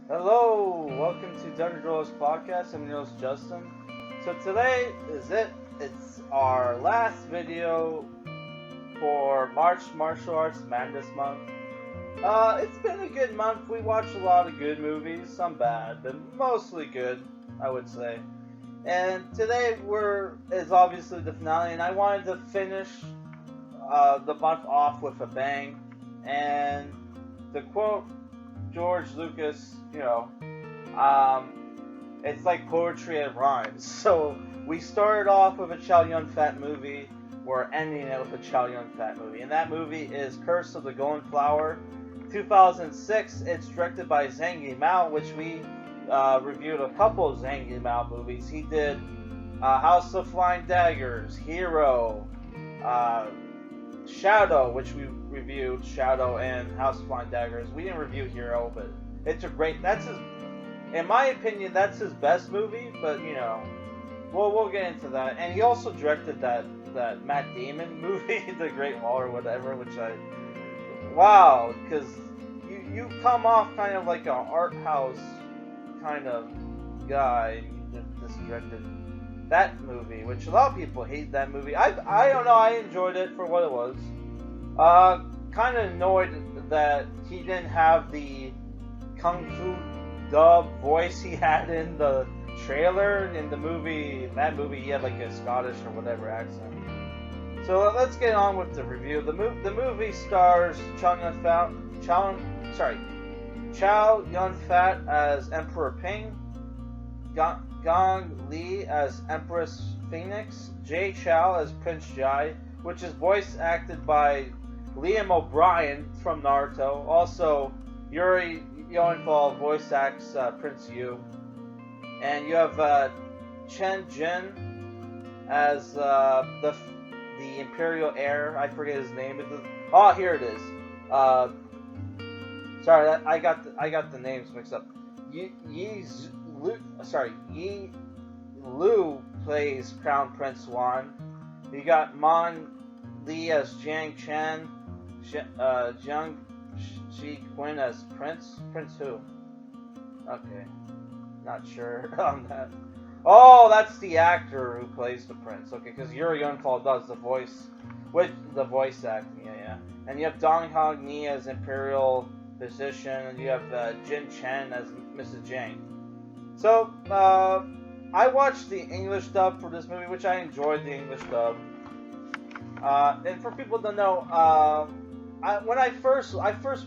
Hello, welcome to Dungeon Dwellers Podcast. I'm your host Justin. So today is it. It's our last video for March Martial Arts Madness Month. It's been a good month. We watched a lot of good movies, some bad, but mostly good, I would say. And today is obviously the finale, and I wanted to finish the month off with a bang. And to quote George Lucas, it's like poetry and rhymes. So we started off with a Chow Yun Fat movie. We're ending it with a Chow Yun Fat movie, and that movie is Curse of the Golden Flower, 2006. It's directed by Zhang Yimou, which we reviewed a couple of Zhang Yimou movies. He did House of Flying Daggers, Hero, Shadow, which we reviewed, Shadow and House of Flying Daggers. We didn't review Hero, but it's a great. In my opinion, that's his best movie. But we'll get into that. And he also directed that Matt Damon movie, The Great Wall or whatever, because you come off kind of like an art house kind of guy. You just directed that movie, which a lot of people hate that movie. I don't know. I enjoyed it for what it was. Kind of annoyed that he didn't have the kung fu dub voice he had in the trailer. In the movie, that movie, he had like a Scottish or whatever accent. So let's get on with the review. The movie stars Chow Yun Fat as Emperor Ping, Gong Li as Empress Phoenix, Jay Chou as Prince Jai, which is voice acted by Liam O'Brien from Naruto. Also, Yuri Lowenthal voice acts Prince Yu. And you have Chen Jin as the Imperial heir. I forget his name. Here it is. Sorry, I got the names mixed up. Yi Lu plays Crown Prince Wan. You got Mon Li as Jiang Chen, Jiang Shi Quinn as Prince. Prince who? Okay, not sure on that. Oh, that's the actor who plays the prince. Okay, because Yuri Lowenthal does the voice acting. Yeah. And you have Dong Hong Ni as Imperial Physician, and you have Jin Chen as Mrs. Jiang. So, I watched the English dub for this movie, which I enjoyed the English dub. And for people to know, when I first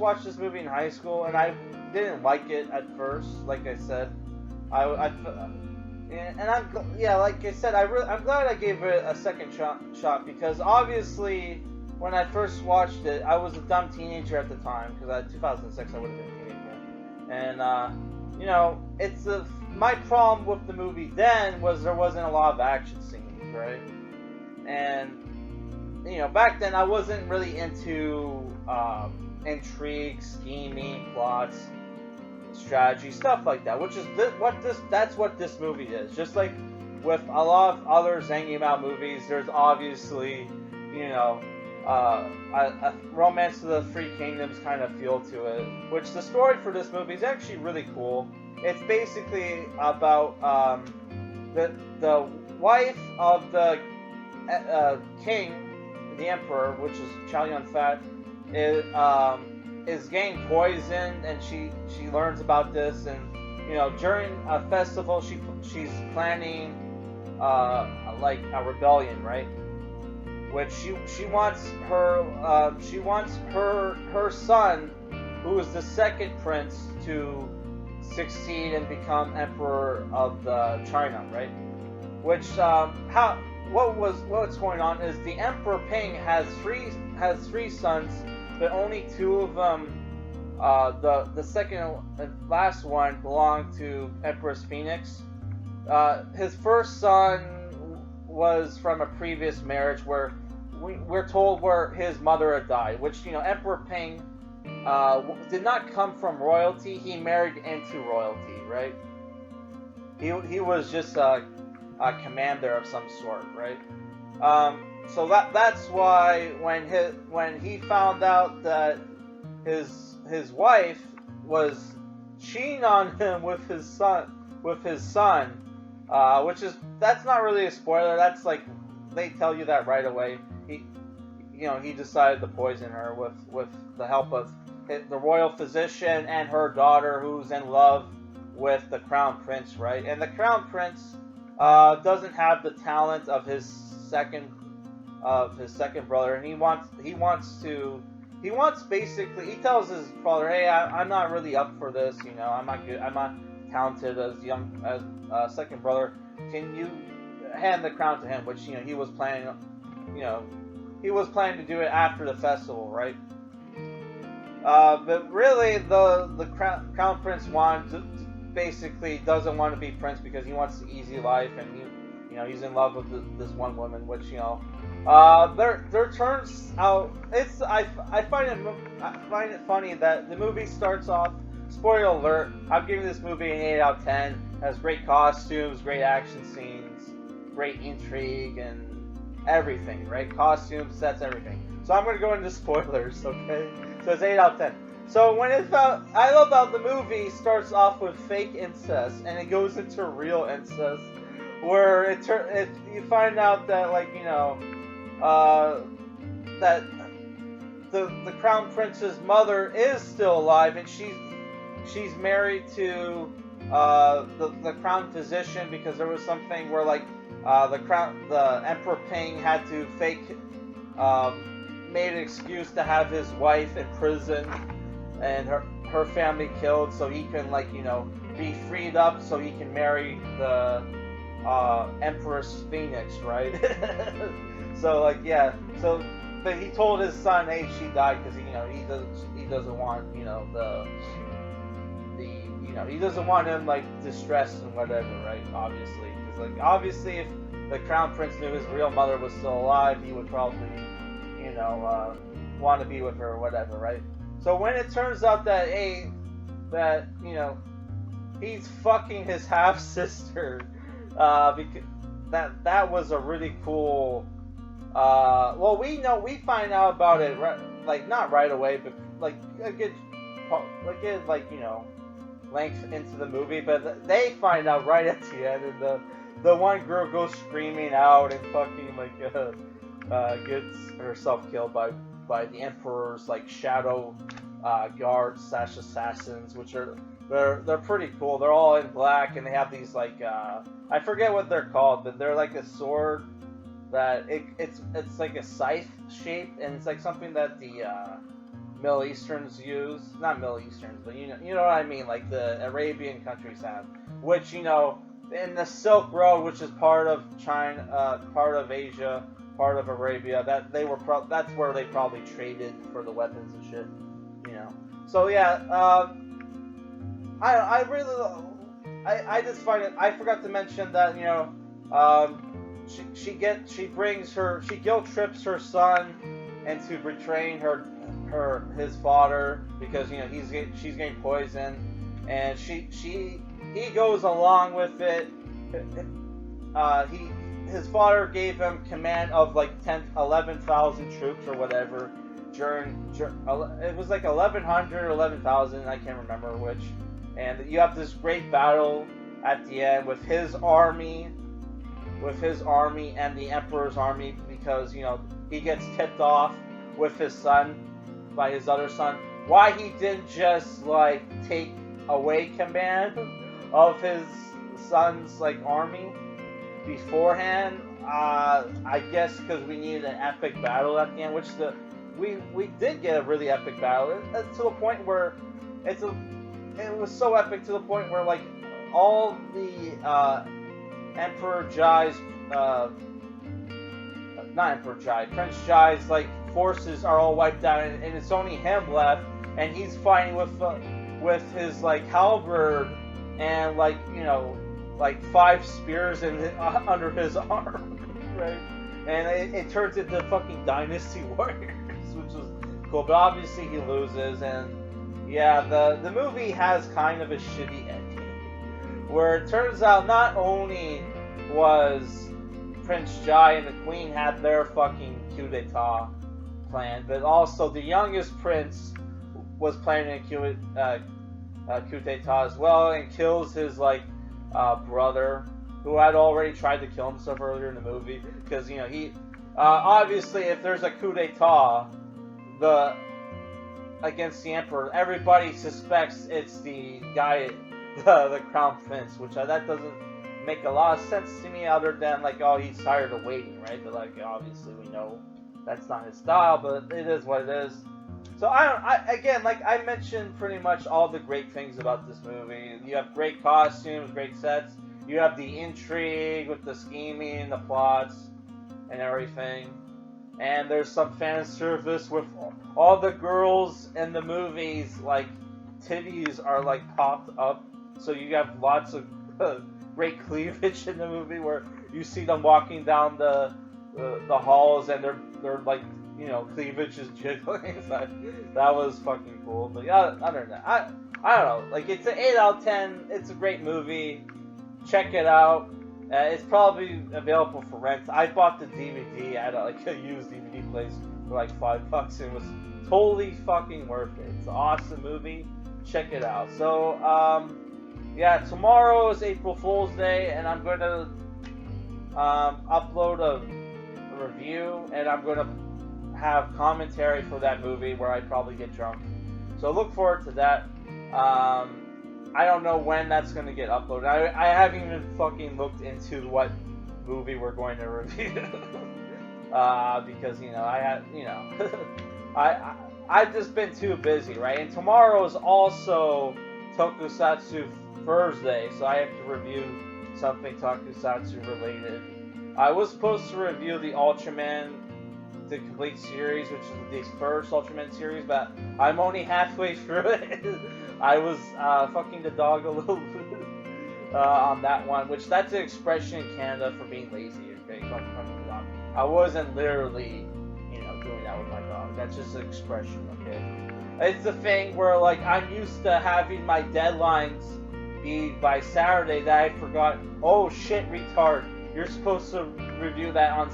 watched this movie in high school, and I didn't like it at first. Like I said, I'm glad I gave it a second shot because obviously when I first watched it, I was a dumb teenager at the time because at 2006 I would have been a teenager, and my problem with the movie then was there wasn't a lot of action scenes, right? And back then I wasn't really into intrigue, scheming, plots, strategy, stuff like that. Which is that's what this movie is. Just like with a lot of other Zhang Yimou movies, there's obviously a Romance of the Three Kingdoms kind of feel to it. Which the story for this movie is actually really cool. It's basically about the wife of the king, the emperor, which is Chow Yun Fat, is getting poisoned, and she learns about this, and during a festival she's planning like a rebellion, right? Which she wants her son, who is the second prince, to succeed and become emperor of China, right? Which what's going on is the Emperor Ping has three sons, but only two of them, the second and last one, belong to Empress Phoenix. His first son was from a previous marriage where we're told where his mother had died, which Emperor Ping did not come from royalty. He married into royalty, right? He was just a commander of some sort, right? So that's why when he found out that his wife was cheating on him with his son. That's not really a spoiler. That's like they tell you that right away. He decided to poison her with the help of the royal physician and her daughter, who's in love with the crown prince, right? And the crown prince doesn't have the talent of his second brother, and he basically, he tells his brother, hey, I'm not really up for this, I'm not good, I'm not talented as second brother. Can you hand the crown to him? Which he was planning to do it after the festival, right? But really, the crown prince basically doesn't want to be prince because he wants the easy life, and he's in love with this one woman, which there turns out I find it funny that the movie starts off. Spoiler alert! I'm giving this movie an 8 out of 10. It has great costumes, great action scenes, great intrigue, and everything. Right? Costumes, sets, everything. So I'm going to go into spoilers. Okay? So it's 8 out of 10. So I love how the movie starts off with fake incest and it goes into real incest, where you find out that that the crown prince's mother is still alive, and she's married to the crown physician, because there was something where the Emperor Ping had to made an excuse to have his wife in prison and her family killed, so he can be freed up, so he can marry the Empress Phoenix, right? But he told his son, hey, she died, because he doesn't want he doesn't want him distressed and whatever, right? Obviously, because obviously if the crown prince knew his real mother was still alive, he would probably want to be with her or whatever, right? So when it turns out that he's fucking his half sister, because that was a really cool. We find out about it not right away, but a good length into the movie. But they find out right at the end, and the one girl goes screaming out and fucking gets herself killed by the Emperor's shadow guards / assassins, which they're pretty cool. They're all in black, and they have these I forget what they're called, but they're like a sword that it's like a scythe shape, and it's something that the Middle Easterns use. Not Middle Easterns, but you know what I mean, the Arabian countries have, which in the Silk Road, which is part of China, part of Asia, part of Arabia, that's where they probably traded for the weapons and shit, So yeah, I just find it. I forgot to mention that she guilt trips her son into betraying his father, because she's getting poisoned, and he goes along with it. His father gave him command of 11,000 troops or whatever during it was 1,100 or 11,000, I can't remember which, and you have this great battle at the end with his army and the Emperor's army, because he gets tipped off with his son by his other son why he didn't just take away command of his son's army beforehand. I guess because we needed an epic battle at the end, which we did get a really epic battle, to the point where it was so epic to the point where all the Emperor Jai's not Emperor Jai, Prince Jai's forces are all wiped out, and it's only him left, and he's fighting with his halberd and 5 spears under his arm, right? And it turns into fucking Dynasty Warriors, which is cool. But obviously he loses, and yeah, the movie has kind of a shitty ending, where it turns out not only was Prince Jai and the Queen had their fucking coup d'etat plan, but also the youngest prince was planning a coup d'etat as well, and kills his like brother, who had already tried to kill himself earlier in the movie. Because he obviously, if there's a coup d'etat against the emperor, everybody suspects it's the guy, the crown prince, which that doesn't make a lot of sense to me, other than like, oh, he's tired of waiting, right? But like, obviously we know that's not his style, but it is what it is. So again, like I mentioned, pretty much all the great things about this movie. You have great costumes, great sets. You have the intrigue with the scheming, the plots, and everything. And there's some fan service with all the girls in the movies, like titties are like popped up, so you have lots of great cleavage in the movie where you see them walking down the halls and they're like, cleavage is jiggling. So that was fucking cool. But yeah, other than that, I don't know. Like, it's an 8 out of 10. It's a great movie. Check it out. It's probably available for rent. I bought the DVD at a used DVD place for like $5. It was totally fucking worth it. It's an awesome movie. Check it out. So, yeah, tomorrow is April Fool's Day, and I'm going to upload a review, and I'm going to have commentary for that movie where I probably get drunk. So look forward to that. I don't know when that's going to get uploaded. I haven't even fucking looked into what movie we're going to review. Because, I've just been too busy, right? And tomorrow is also Tokusatsu Thursday, so I have to review something Tokusatsu related. I was supposed to review the Ultraman, the complete series, which is the first Ultraman series, but I'm only halfway through it. I was fucking the dog a little bit on that one, which that's an expression in Canada for being lazy. Okay, fucking dog. I wasn't literally, doing that with my dog. That's just an expression. Okay, it's the thing where like I'm used to having my deadlines be by Saturday that I forgot. Oh shit, retard! You're supposed to review that on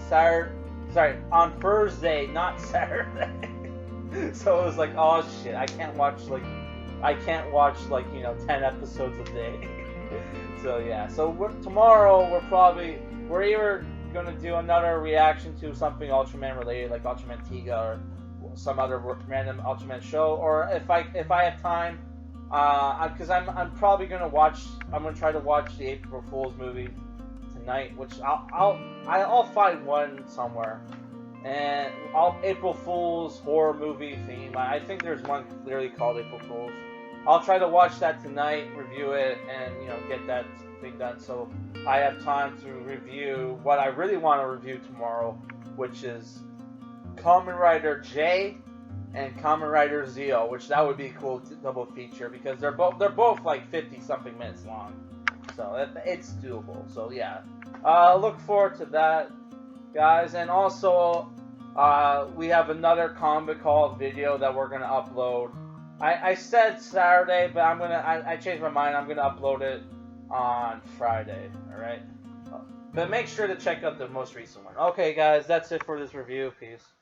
on Thursday, not Saturday. So it was like, oh shit, I can't watch 10 episodes a day. So yeah, so tomorrow we're either gonna do another reaction to something Ultraman related, like Ultraman Tiga or some other random Ultraman show, or if I have time, because I'm probably gonna try to watch the April Fool's movie tonight, which I'll find one somewhere. And April Fool's horror movie theme. I think there's one clearly called April Fool's. I'll try to watch that tonight, review it, and get that thing done, so I have time to review what I really want to review tomorrow, which is Kamen Rider J and Kamen Rider Zeo, which that would be a cool double feature because they're both like 50 something minutes long, so it's doable. So yeah, look forward to that, guys. And also, we have another Comic Haul video that we're gonna upload. I said Saturday, but I changed my mind. I'm gonna upload it on Friday. All right, but make sure to check out the most recent one. Okay, guys, that's it for this review. Peace.